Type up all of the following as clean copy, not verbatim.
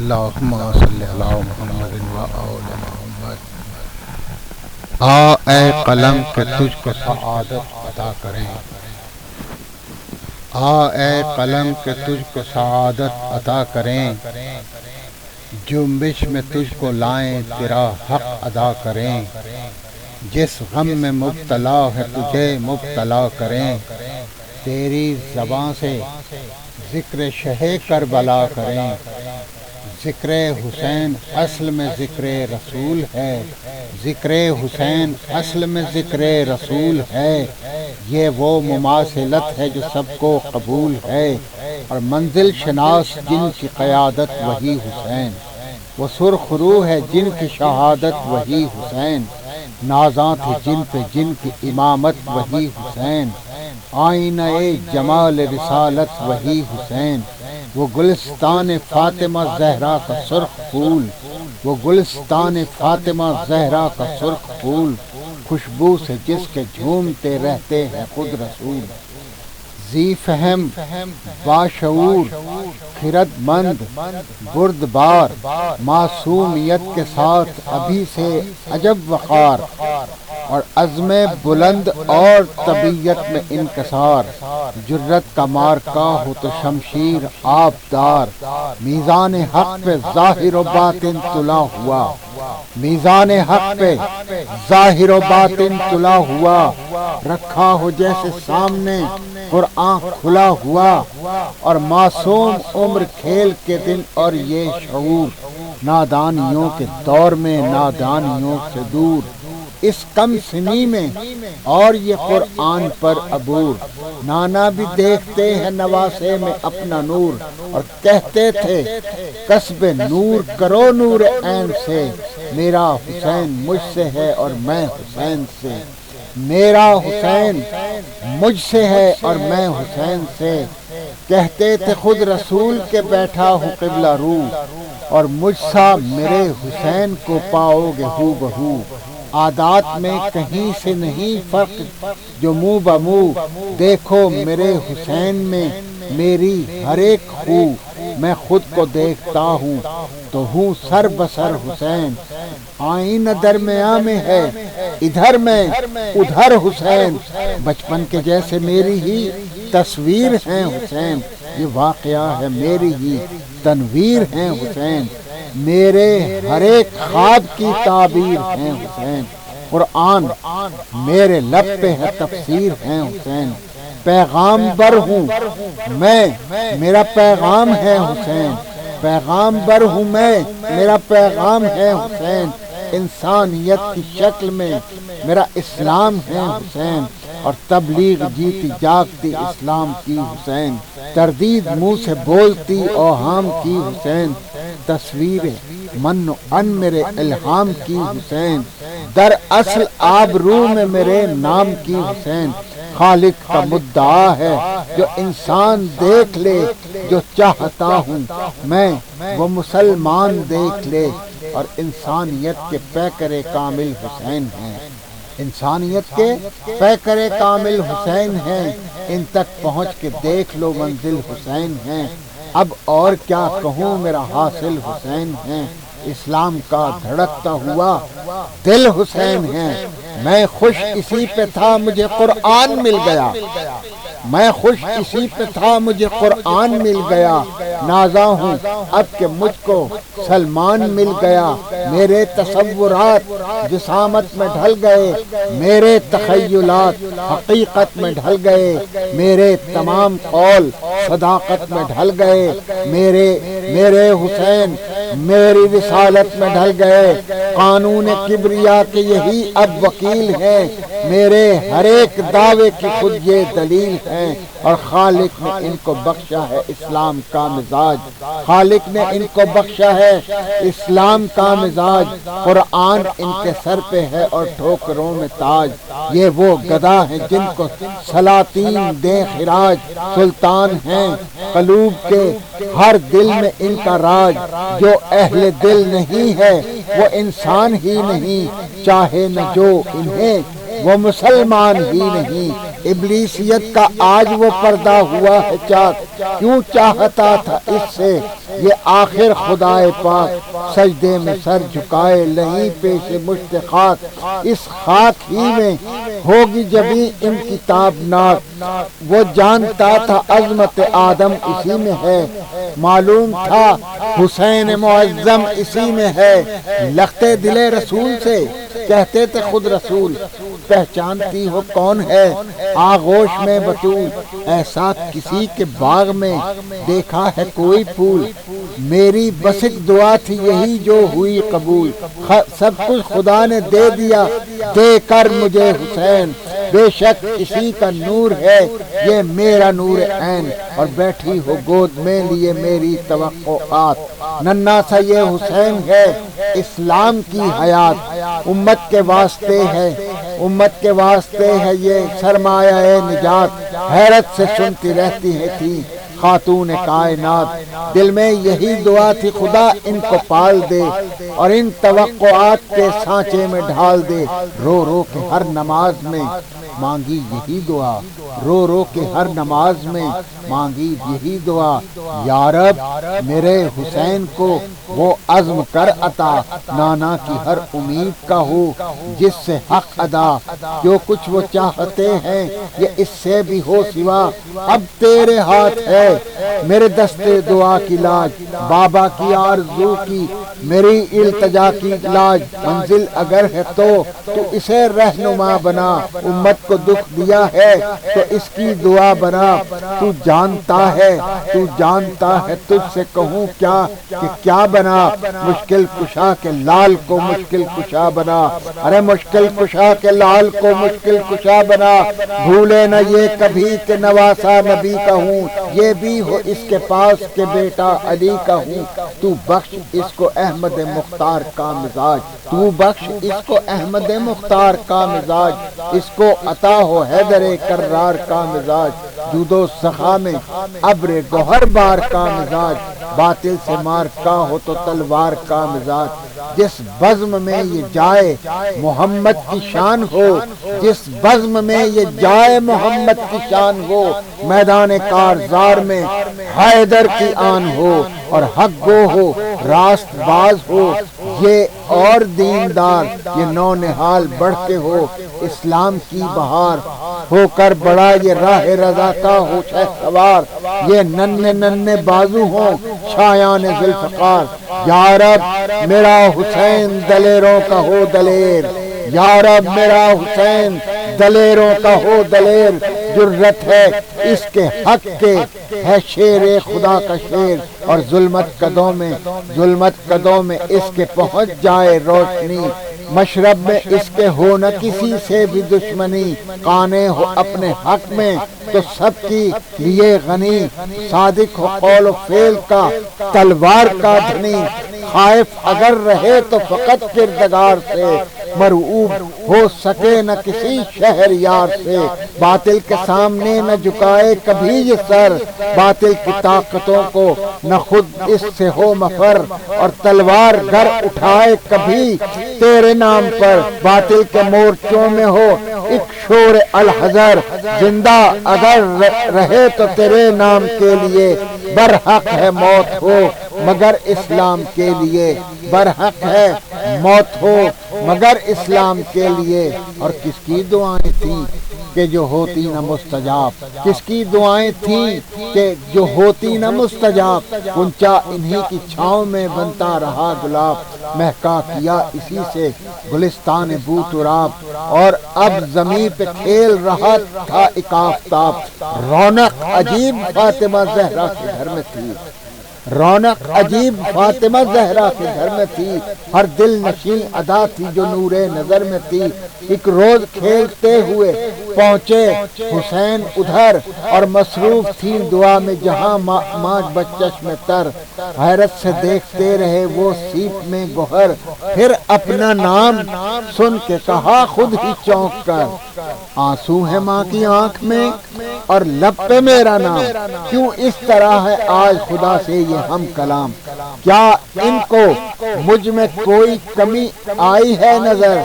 اللہم صلی علی محمد و آل محمد۔ آ اے قلم کہ تجھ کو سعادت عطا کریں، آ اے قلم کہ تجھ کو سعادت عطا کریں، جنبش میں تجھ کو لائیں تیرا حق ادا کریں، جس غم میں مبتلا ہے تجھے مبتلا کریں، تیری زباں سے ذکر شہ کربلا کریں، ذکر حسین اصل میں ذکر رسول ہے، ذکر حسین اصل میں ذکر رسول ہے، یہ وہ مماثلت ہے جو سب کو قبول ہے، اور منزل شناس جن کی قیادت وہی حسین، وہ سرخ روح ہے جن کی شہادت وہی حسین، نازاں تھے جن پہ جن کی امامت وہی حسین، آئینہ جمال رسالت وہی حسین، وہ گلستان فاطمہ زہرا کا سرخ پھول، وہ گلستان فاطمہ زہرا کا سرخ پھول، خوشبو سے جس کے جھومتے رہتے ہیں خود رسول، ذی فہم باشعور خرد مند بردبار، معصومیت کے ساتھ ابھی سے عجب وقار، اور عزم بلند اور طبیعت میں انکسار، جرت کا مارکا ہو تو شمشیر آبدار، میزان حق پہ ظاہر و باطن تلا ہوا، میزان حق پہ ظاہر و باطن تلا ہوا، رکھا ہو جیسے سامنے قرآن کھلا ہوا، اور معصوم عمر کھیل کے دن اور یہ شعور، نادانیوں کے دور میں نادانیوں سے دور، اس کم سنی میں اور یہ قرآن پر عبور، نانا بھی دیکھتے ہیں نواسے میں اپنا نور، اور کہتے تھے کسب نور کرو نور عین سے، میرا حسین مجھ سے ہے اور میں حسین سے، میرا حسین مجھ سے ہے اور میں حسین سے، کہتے تھے خود رسول کے بیٹھا ہوں قبلہ رو، اور مجھ سا میرے حسین کو پاؤ گے ہو بہو، عادات میں کہیں سے نہیں فرق جو منہ بمنہ، دیکھو میرے حسین میں میری ہر ایک خو، میں خود کو دیکھتا ہوں تو ہوں سر بسر حسین، آئینہ درمیاں میں ہے ادھر میں ادھر حسین، بچپن کے جیسے میری ہی تصویر ہے حسین، یہ واقعہ ہے میری ہی تنویر ہے حسین، میرے ہر ایک خواب کی تعبیر ہے حسین، قرآن میرے لب پہ ہے تفسیر ہے حسین، پیغام بر ہوں میں میرا پیغام ہے حسین، پیغام بر ہوں میں میرا پیغام ہے حسین، انسانیت کی شکل میں میرا اسلام ہے حسین، اور تبلیغ جیتی جاگتی اسلام کی حسین، تردید منہ سے بولتی اوہام کی حسین، تصویر من و ان میرے الہام کی حسین، در اصل آبرو میں میرے نام کی حسین، خالق کا مدعا ہے جو انسان دیکھ لے جو چاہتا ہوں میں وہ مسلمان دیکھ لے، اور انسانیت کے پیکر کامل حسین ہیں، انسانیت کے پیکر کامل حسین ہیں، ان تک پہنچ کے دیکھ لو منزل حسین ہیں، اب اور کیا کہوں میرا حاصل حسین ہیں، اسلام کا دھڑکتا ہوا دل حسین ہے، میں خوش اسی پہ تھا مجھے قرآن مل گیا، میں خوش اسی پہ تھا مجھے قرآن مل گیا، نازا ہوں اب کہ مجھ کو سلمان مل گیا، میرے تصورات جسامت میں ڈھل گئے، میرے تخیلات حقیقت میں ڈھل گئے، میرے تمام قول صداقت میں ڈھل گئے، میرے حسین میری رسالت میں ڈھل گئے، قانون کبریا کے یہی اب وکیل ہیں، میرے ہر ایک دعوے کی خود یہ دلیل ہے، اور خالق نے ان کو بخشا ہے اسلام کا مزاج، خالق نے ان کو بخشا ہے اسلام کا مزاج، قرآن ان کے سر پہ ہے اور ٹھوکروں میں تاج، یہ وہ گدا ہیں جن کو سلاطین دیں خراج، سلطان ہیں قلوب کے ہر دل میں ان کا راج، جو اہل دل نہیں ہے وہ انسان ہی نہیں، چاہے نہ جو انہیں وہ مسلمان ہی نہیں، ابلیسیت کا آج وہ پردہ ہوا ہے چاک، کیوں چاہتا تھا اس سے یہ آخر خدائے پاک، سجدے میں سر جھکائے لہیں پیش مشت خاک، اس خاک ہی میں ہوگی جبیں ان کتاب ناک، وہ جانتا تھا عظمت آدم اسی میں ہے، معلوم تھا حسین معظم اسی میں ہے، لگتے دل رسول سے کہتے تھے خود رسول، پہچانتی ہو کون ہے آغوش میں بطول، ایسا کسی کے باغ میں دیکھا ہے کوئی پھول، میری بس ایک دعا تھی یہی جو ہوئی قبول، سب کچھ خدا نے دے دیا دے کر مجھے حسین، بے شک اسی کا نور ہے یہ میرا نور عین، اور بیٹھی ہو گود میں لیے میری توقعات، ننھا سا یہ حسین ہے اسلام کی حیات، امت کے واسطے ہے امت کے واسطے ہے یہ سرمایہ نجات، حیرت سے سنتی رہتی ہے تھی خاتون کائنات، دل میں یہی دعا تھی خدا ان کو پال دے اور ان توقعات کے سانچے میں ڈھال دے، رو رو کے ہر نماز میں مانگی یہی دعا، رو رو کے ہر نماز میں مانگی یہی دعا، یا رب میرے حسین کو وہ عزم کر عطا، نانا کی ہر امید کا ہو جس سے حق ادا، جو کچھ وہ چاہتے ہیں یہ اس سے بھی ہو سوا، اب تیرے ہاتھ ہے میرے دستے دعا کی لاج، بابا کی آرزو کی میری التجا کی لاج، منزل اگر ہے تو اسے رہنما بنا، امت کو دکھ دیا ہے تو اس کی دعا بنا، تو جانتا ہے تجھ سے کہوں کیا کہ کیا بنا، مشکل کشا کے لال کو مشکل کشا بنا، ارے مشکل کشا کے لال کو مشکل کشا بنا، بھولے نہ یہ کبھی کہ نواسا نبی کا ہوں، یہ بھی ہو اس کے پاس کہ بیٹا علی کا ہوں، تو بخش اس کو احمد مختار کا مزاج، تو بخش اس کو احمد مختار کا مزاج، اس کو عطا ہو حیدر کرار کا مزاج، جود و سخا میں ابر گوہر بار کا مزاج، باطل سے مار کا ہو تو تلوار کا مزاج، جس بزم میں یہ جائے محمد کی شان ہو، جس بزم میں یہ جائے محمد کی شان ہو، میدان کارزار میں حیدر کی آن ہو، اور حق گو ہو راست باز ہو یہ اور دیندار، یہ نو نہال بڑھ کے ہو اسلام کی بہار، ہو کر بڑا یہ راہ رضا کا ہو شہسوار، یہ ننھے ننھے بازو ہوں شایان ذوالفقار، یا رب میرا حسین دلیروں کا ہو دلیر، یا رب میرا حسین دلیروں کا ہو دلیر، جرت ہے اس کے حق کے ہے شیر خدا کا شیر، اور ظلمت قدوں میں اس کے پہنچ جائے روشنی، مشرب میں اس کے ہو نہ کسی سے بھی دشمنی، قانے ہو اپنے حق میں تو سب کی لیے غنی، صادق ہو قول و فعل کا تلوار کا دھنی، خائف اگر رہے تو فقط کردگار سے، مرعوب ہو سکے نہ کسی شہر یار سے، باطل کے سامنے نہ جھکائے کبھی یہ سر، باطل کی طاقتوں کو نہ خود اس سے ہو مفر، اور تلوار گر اٹھائے کبھی تیرے نام پر، باطل کے مورچوں میں ہو ایک شور الحذر، زندہ اگر رہے تو تیرے نام کے لیے، برحق ہے موت ہو مگر اسلام کے لیے، برحق ہے موت ہو مگر اسلام کے لیے، اور کس کی دعائیں تھیں کہ جو ہوتی نہ مستجاب، کس کی دعائیں تھیں کہ جو ہوتی نہ مستجاب، کنچا انہی کی چھاؤں میں بنتا رہا گلاب، مہکا کیا اسی سے گلستان بو تراب، اور اب زمین پہ کھیل رہا تھا ایک آفتاب، رونق عجیب فاطمہ زہرا کے گھر میں تھی، رونق عجیب فاطمہ زہرا کے گھر میں تھی، ہر دل نشین ادا تھی جو نور نظر میں تھی، ایک روز کھیلتے ہوئے پہنچے حسین ادھر، اور مصروف تھی دعا میں جہاں ماج بچش میں تر، حیرت سے دیکھتے رہے وہ سیپ میں گوہر، پھر اپنا نام سن کے کہا خود ہی چونک کر، آنسو ہے ماں کی آنکھ میں اور لب پہ میرا نام، کیوں اس طرح ہے آج خدا سے یہ ہم کلام، کیا ان کو مجھ میں کوئی کمی آئی ہے نظر،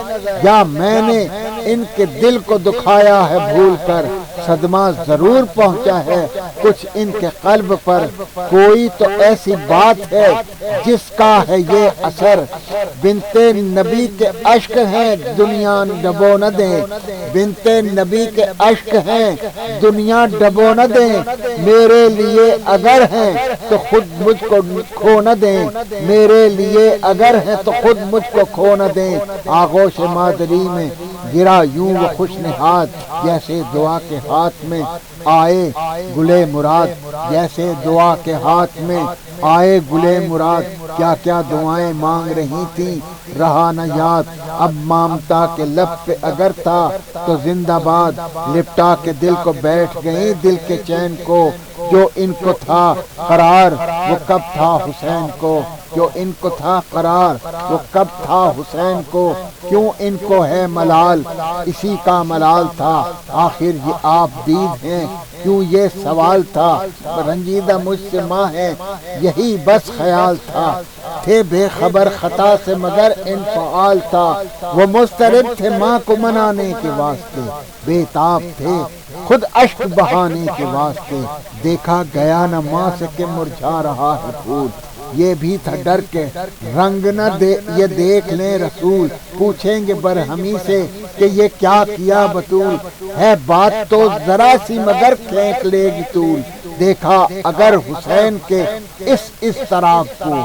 یا میں نے ان کے دل کو دکھایا ہے بھول کر، صدمہ ضرور پہنچا ہے کچھ ان کے قلب پر، کوئی تو ایسی بات ہے جس کا ہے یہ اثر، بنت نبی کے اشک ہیں دنیا ڈبو نہ دیں، بنت نبی کے اشک ہیں دنیا ڈبو نہ دیں، میرے لیے اگر ہیں تو خود مجھ کو کھو نہ دیں، میرے لیے اگر ہیں تو خود مجھ کو کھو نہ دیں، آغوش مادری میں گرا یوں وہ خوش نہاد، جیسے دعا کے ہاتھ میں آئے گلے مراد، جیسے دعا کے ہاتھ میں آئے گلے مراد، کیا کیا دعائیں مانگ رہی تھیں رہا نہ یاد، اب مامتا کے لب پہ اگر تھا تو زندہ باد، لپٹا کے دل کو بیٹھ گئی دل کے چین کو، جو ان کو تھا قرار وہ کب تھا حسین کو، جو ان کو تھا قرار وہ کب تھا حسین کو، کیوں ان کو ہے ملال اسی کا ملال تھا، آخر یہ آپ دید ہیں کیوں یہ سوال تھا، رنجیدہ مجھ سے ماں ہے یہی بس خیال تھا، تھے بے خبر خطا سے مگر انفعال تھا، وہ مضطرب تھے ماں کو منانے کے واسطے، بے تاب تھے خود اشک بہانے کے واسطے، دیکھا گیا نہ ماں سے کہ مرجھا رہا ہے پھول، یہ بھی تھا ڈر کے رنگ نہ دے یہ دیکھ لیں رسول، پوچھیں گے برہمی سے کہ یہ کیا کیا بطول، ہے بات تو ذرا سی مگر پھینک لے گی طول، دیکھا اگر حسین کے اس اضطراب کو،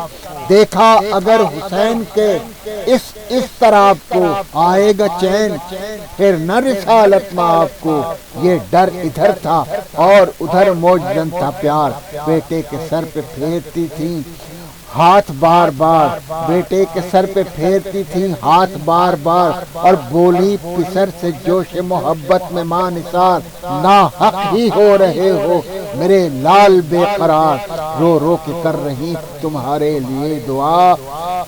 دیکھا اگر حسین کے اس اضطراب کو، آئے گا چین پھر نہ رسالت میں آپ کو، یہ ڈر ادھر تھا اور ادھر موجزن تھا پیار، بیٹے کے سر پہ پھیرتی تھی ہاتھ بار بار، بیٹے کے سر پہ پھیرتی تھی ہاتھ بار بار، اور بولی پسر سے جوش محبت میں ماں نثار، ناحق ہی ہو رہے ہو میرے لال بے قرار، رو رو کے کر رہی تمہارے لیے دعا،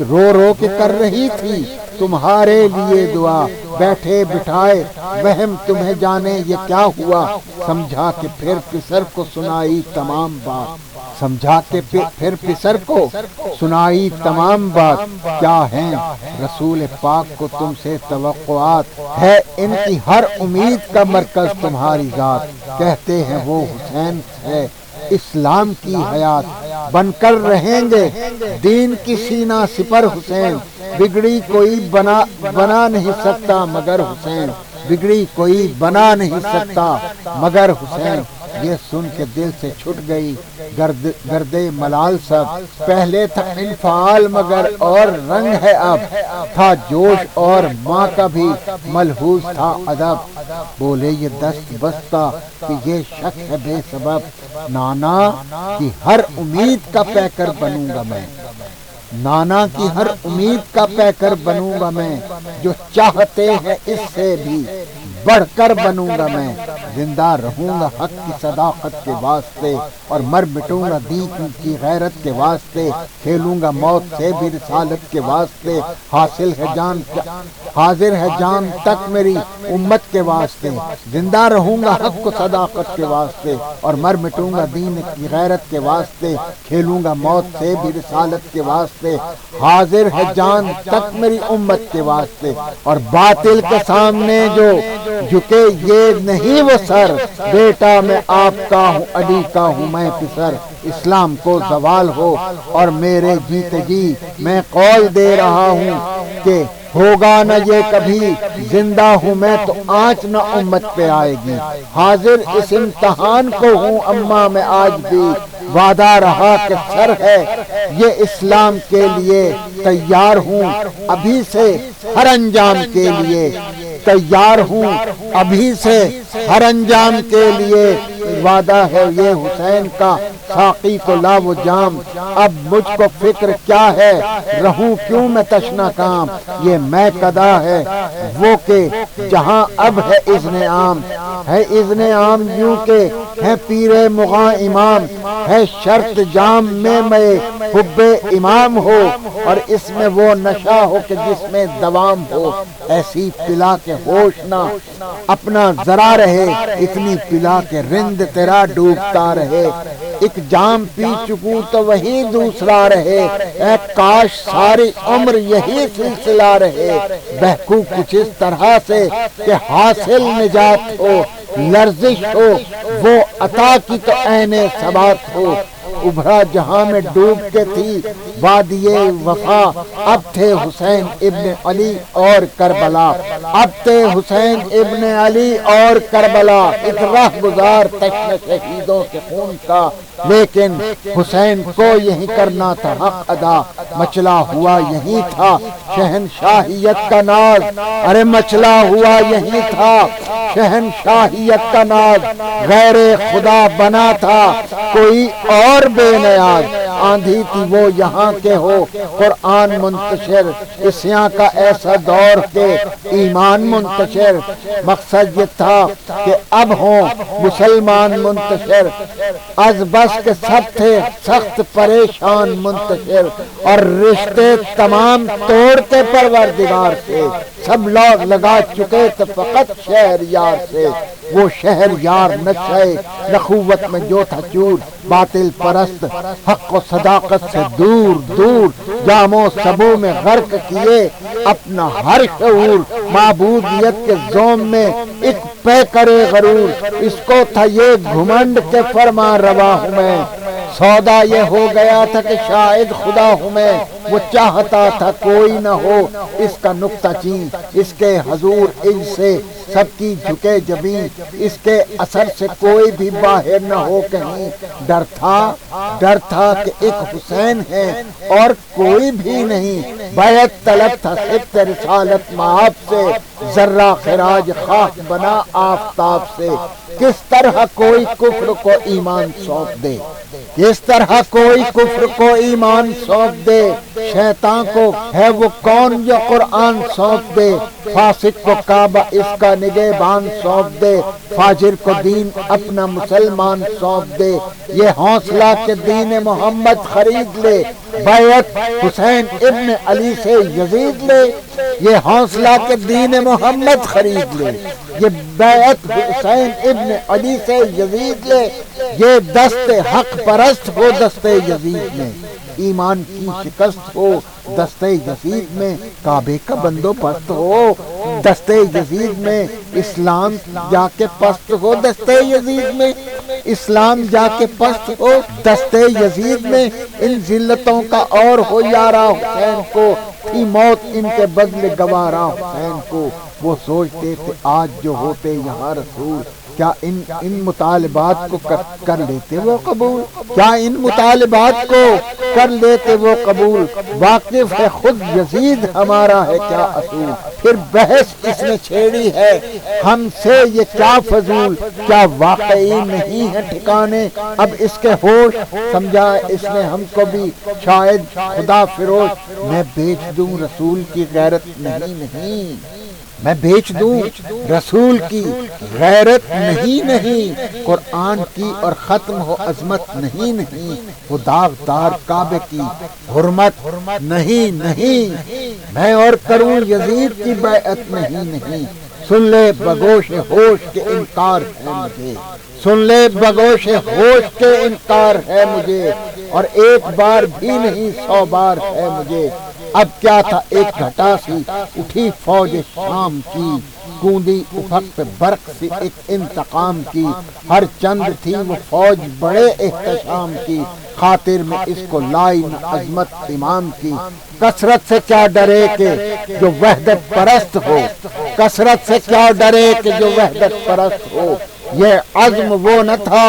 رو رو کے کر رہی تھی تمہارے لیے دعا، بیٹھے بٹھائے وہم تمہیں جانے یہ کیا ہوا، سمجھا کہ پھر پسر کو سنائی تمام بات، سمجھا کے پھر پسر کو سنائی تمام بات، کیا ہیں رسول پاک کو تم سے توقعات، ہے ان کی ہر امید کا مرکز تمہاری ذات، کہتے ہیں وہ حسین ہے اسلام کی حیات، بن کر رہیں گے دین کی سینہ سپر حسین، بگڑی کوئی بنا نہیں سکتا مگر حسین، بگڑی کوئی بنا نہیں سکتا مگر حسین، یہ سن کے دل سے چھٹ گئی گردے ملال سب، پہلے تھا انفعال مگر اور رنگ ہے اب، تھا جوش اور ماں کا بھی ملحوظ تھا ادب، بولے یہ دست بستہ کہ یہ شک ہے بے سبب، نانا کی ہر امید کا پیکر بنوں گا میں، نانا کی ہر امید کا پیکر بنوں گا میں، جو چاہتے ہیں اس سے بھی بڑھ کر بنوں گا میں، زندہ رہوں گا حق کی صداقت کے واسطے، اور مر مٹوں گا دین کی غیرت کے واسطے، کھیلوں گا موت سے بھی رسالت کے واسطے، حاضر ہے جان تک میری امت کے واسطے، زندہ رہوں گا حق و صداقت کے واسطے، اور مر مٹوں گا دین کی غیرت کے واسطے، کھیلوں گا موت سے بھی رسالت کے واسطے، حاضر ہے جان تک میری امت کے واسطے، اور باطل کے سامنے جو جھکے یہ نہیں وہ سر، بیٹا میں آپ کا ہوں علی کا ہوں میں پسر، اسلام کو زوال ہو اور میرے جیتے جی میں قول دے رہا ہوں کہ ہوگا نہ یہ کبھی، زندہ ہوں میں تو آنچ نہ امت پہ آئے گی، حاضر اس امتحان کو ہوں اماں میں آج بھی، وعدہ رہا کہ سر ہے یہ اسلام کے لیے، تیار ہوں ابھی سے ہر انجام کے لیے، تیار ہوں ابھی سے ہر انجام کے لیے، وعدہ ہے یہ حسین کا ساقی کو لا وہ جام، اب مجھ کو فکر کیا ہے رہوں کیوں میں تشنا کام، یہ میں قدا ہے وہ کہ جہاں اب ہے اذن عام، ہے اذن عام یوں کہ ہے پیر مغاں امام، ہے شرط جام میں حب امام ہو، اور اس میں وہ نشہ ہو کہ جس میں دوام ہو، ایسی پلا کے ہوش نہ اپنا ذرا رہے، اتنی پلا کے رند تیرا ڈوبتا رہے، ایک جام پی چکوں تو وہی دوسرا رہے، اے کاش ساری عمر یہی سلسلہ رہے، بہکو کچھ اس طرح سے کہ حاصل نجات ہو، لرزش ہو، وہ عطا کی تو عین ثبات ہو۔ ابھرا جہاں میں ڈوب کے تھی وادی وفا، اب تھے حسین ابن علی اور کربلا، اب تھے حسین ابن علی اور کربلا۔ ایک راہ گزار تشن شہیدوں کے خون کا، لیکن حسین کو یہی کرنا تھا حق ادا، مچلا ہوا یہی تھا شہنشاہیت کا ناز، ارے مچلا ہوا یہی تھا شہنشاہیت کا ناز، غیر خدا بنا تھا کوئی اور بے نیاز۔ آندھی تھی وہ یہاں کے ہو قرآن منتشر، اسیاں کا ایسا دور کے ایمان منتشر، مقصد یہ تھا کہ اب ہوں مسلمان منتشر، از بس کے سب تھے سخت پریشان منتشر، اور رشتے تمام توڑ کے پروردگار سے، سب لوگ لگا چکے تھے فقط شہر یار سے۔ وہ شہر یار نشے نخوت میں جو تھا چور، باطل پرست حق و صداقت سے دور دور، جام و سبو میں غرق کیے اپنا ہر شعور، معبودیت کے زوم میں ایک پے کرے غرور، اس کو تھا یہ گھمنڈ کے فرما روا ہوں میں، سودا یہ ہو گیا تھا کہ شاید خدا ہوں میں، وہ چاہتا تھا کوئی نہ ہو اس کا نقطہ چین، اس کے حضور عز سے سب کی جھکے جبیں، اس کے اثر سے کوئی بھی باہر نہ ہو کہیں، ڈر تھا کہ ایک حسین ہے اور کوئی بھی نہیں، بیعت طلب تھا صرف رسالت مآب سے، ذرہ خراج خاک بنا آفتاب سے، کس طرح کوئی کفر کو ایمان سونپ دے، کس طرح کوئی کفر کو ایمان سونپ دے، شیطان کو ہے وہ کون جو قرآن سونپ دے، فاسق کو کعبہ اس کا نگہبان سونپ دے، فاجر کو دین اپنا مسلمان سونپ دے، یہ حوصلہ کہ دین محمد خرید لے، بیعت حسین ابن علی سے یزید لے، یہ حوصلہ کہ دین محمد خرید لے، یہ بیعت حسین ابن علی سے یزید لے، یہ دست حق پرست ہو دستے یزید میں، ایمان کی شکست ہو دستے یزید میں، کعبے کا بندوبست ہو دستے یزید میں، اسلام جا کے پست ہو دستے یزید میں، اسلام جا کے پست ہو دستے یزید میں، ان ذلتوں کا اور ہو یارا حسین کو، تھی موت ان کے بدلے گوارا حسین کو۔ وہ سوچتے تھے آج جو ہوتے یہاں رسول، کیا ان مطالبات کو کر لیتے وہ قبول، کیا ان مطالبات کو کر لیتے وہ قبول، واقف ہے خود یزید ہمارا ہے کیا اصول، پھر بحث اس نے چھیڑی ہے ہم سے یہ کیا فضول، کیا واقعی نہیں ہے ٹھکانے اب اس کے ہوش، سمجھا اس نے ہم کو بھی شاید خدا فروش، میں بیچ دوں رسول کی غیرت نہیں، میں بیچ دوں رسول کی غیرت نہیں، قرآن کی اور ختم ہو عظمت نہیں، وہ داغدار کعبے کی حرمت نہیں، میں اور کروں یزید کی بیعت نہیں، سن لے بگوش ہوش کے انکار ہے مجھے، سن لے بگوش ہوش کے انکار ہے مجھے، اور ایک بار بھی نہیں 100 بار ہے مجھے۔ اب کیا تھا ایک گھٹا سی اٹھی فوج شام کی، گوندی افق پہ برق سی ایک انتقام کی، ہر چند تھی وہ فوج بڑے احتشام کی، خاطر میں اس کو لائی نہ عظمت امام کی، کثرت سے کیا ڈرے کہ جو وحدت پرست ہو، کثرت سے کیا ڈرے کہ جو وحدت پرست ہو، یہ عزم وہ نہ تھا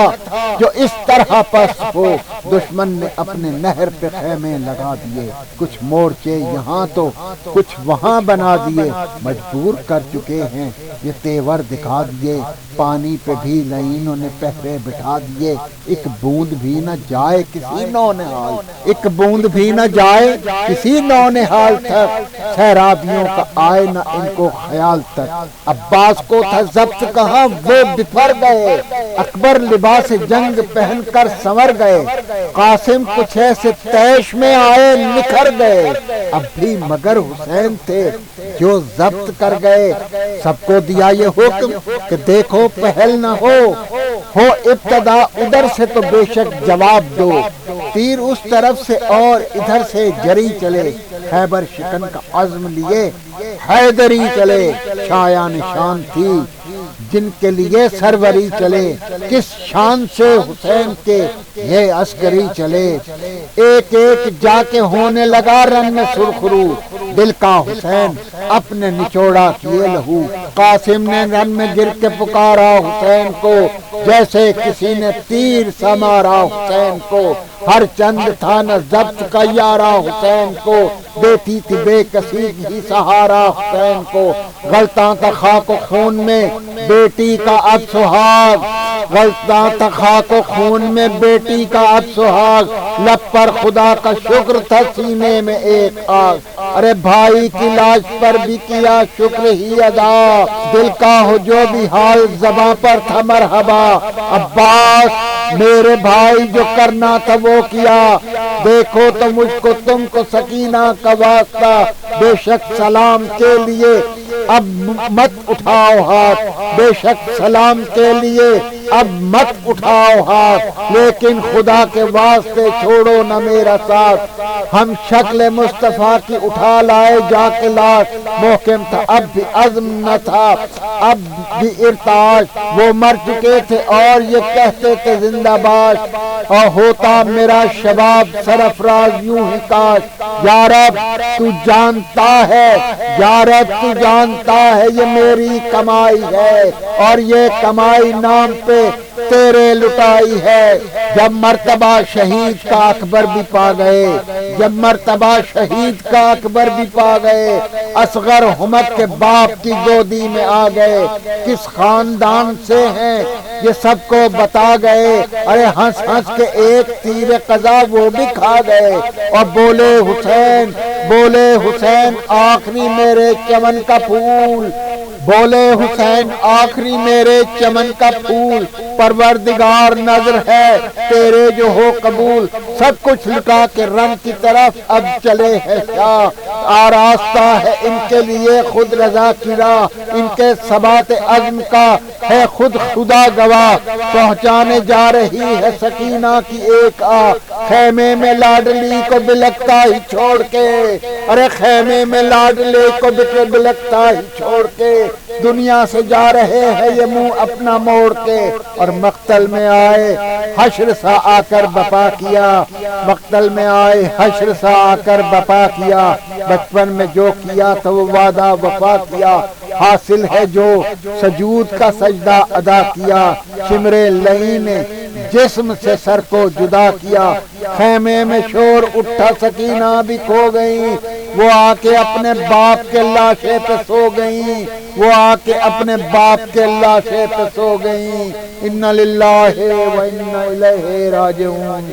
جو اس طرح پست ہو، دشمن نے اپنے نہر پہ خیمے لگا دیے، کچھ مورچے یہاں تو کچھ وہاں بنا دیے، مجبور کر چکے ہیں یہ تیور دکھا دیے، پانی پہ بھی لائنوں نے پہرے بٹھا دیے، ایک بوند بھی نہ جائے کسی نونہال، ایک بوند بھی نہ جائے کسی نونہال تک، سیرابیوں کا آئے نہ ان کو خیال تک، عباس کو تھا ضبط کہاں وہ بفر گئے، اکبر لباس جنگ پہن کر سنور گئے، قاسم کچھ ایسے تیش میں آئے نکھر گئے، اب بھی مگر حسین تھے جو ضبط کر گئے، سب کو دیا یہ حکم کہ دیکھو پہل نہ ہو ابتدا ادھر سے تو بے شک جواب دو، تیر اس طرف سے اور ادھر سے جری چلے، خیبر شکن کا عزم لیے حیدری چلے، شایان شان تھی جن کے لیے سروری چلے، کس شان سے حسین کے یہ عسکری چلے، ایک ایک جا کے ہونے لگا رن میں سرخرو، دل کا حسین اپنے نچوڑا کیے لہو، قاسم نے رن میں گر کے پکارا حسین کو، جیسے کسی نے تیر سے مارا حسین کو، ہر چند تھا نہ ضبط کا یارا حسین کو، بیٹی تھی بے کسی ہی سہارا حسین کو، غلطاں کا خاک و خون میں بیٹی کا اب سہاگ، غلطاں تھا خاک و خون میں بیٹی کا اب سہاگ، لب پر خدا کا شکر تھا سینے میں ایک آگ، ارے بھائی کی لاش پر بھی کیا شکر ہی ادا، دل کا ہو جو بھی حال زباں پر تھا مرحبا، عباس میرے بھائی جو کرنا تھا وہ کیا، دیکھو تو مجھ کو تم کو سکینہ کا واسطہ، بے شک سلام کے لیے اب مت اٹھاؤ ہاتھ، بے شک سلام کے لیے اب مت اٹھاؤ ہاتھ، لیکن خدا کے واسطے چھوڑو نہ میرا ساتھ، ہم شکل مصطفیٰ کی اٹھا لائے جا کے لاش، محکم تھا اب بھی عزم نہ تھا اب بھی ارتعاش، وہ مر چکے تھے اور یہ کہتے تھے زندہ باد، اور ہوتا میرا شباب سرفراز یوں ہی کاش، یا رب تو جانتا ہے، یا رب تو جانتا ہے یہ میری کمائی ہے، اور یہ کمائی نام پہ تیرے لٹائی ہے، جب مرتبہ شہید کا اکبر بھی پا گئے، جب مرتبہ شہید کا اکبر بھی پا گئے، اصغر حمد کے باپ کی گودی میں آ گئے، کس خاندان سے ہیں یہ سب کو بتا گئے، ارے ہنس ہنس کے ایک تیر قضا وہ بھی کھا گئے، اور بولے حسین آخری میرے چمن کا پھول، بولے حسین آخری میرے چمن کا پھول، پروردگار نظر ہے تیرے جو ہو قبول، سب کچھ لٹا کے رن کی طرف اب چلے ہیں شاہ، آراستہ ہے ان کے لیے خود رضا کی راہ، ان کے ثبات عزم کا ہے خود خدا گواہ، پہنچانے جا رہی ہے سکینہ کی ایک خیمے میں لاڈلی کو بلکتا ہی چھوڑ کے، ارے خیمے میں لاڈلی کو بلکتا ہی چھوڑ کے، دنیا سے جا رہے ہیں یہ منہ اپنا موڑ کے، اور مقتل میں آئے حشر سا آ کر بپا کیا، مقتل میں آئے حشر سا آ کر بپا کیا، بچپن میں جو کیا تو وہ وعدہ وفا کیا، حاصل ہے جو سجود کا سجدہ ادا کیا، شمرے لئی نے جسم سے سر کو جدا کیا، خیمے میں شور اٹھا سکینہ بھی کھو گئی، وہ آ کے اپنے باپ کے لاشے پہ سو گئی، وہ آ کے اپنے باپ کے لاشے پہ سو گئی، اِنَّ لِلَّهِ وَإِنَّ إِلَيْهِ راجعون۔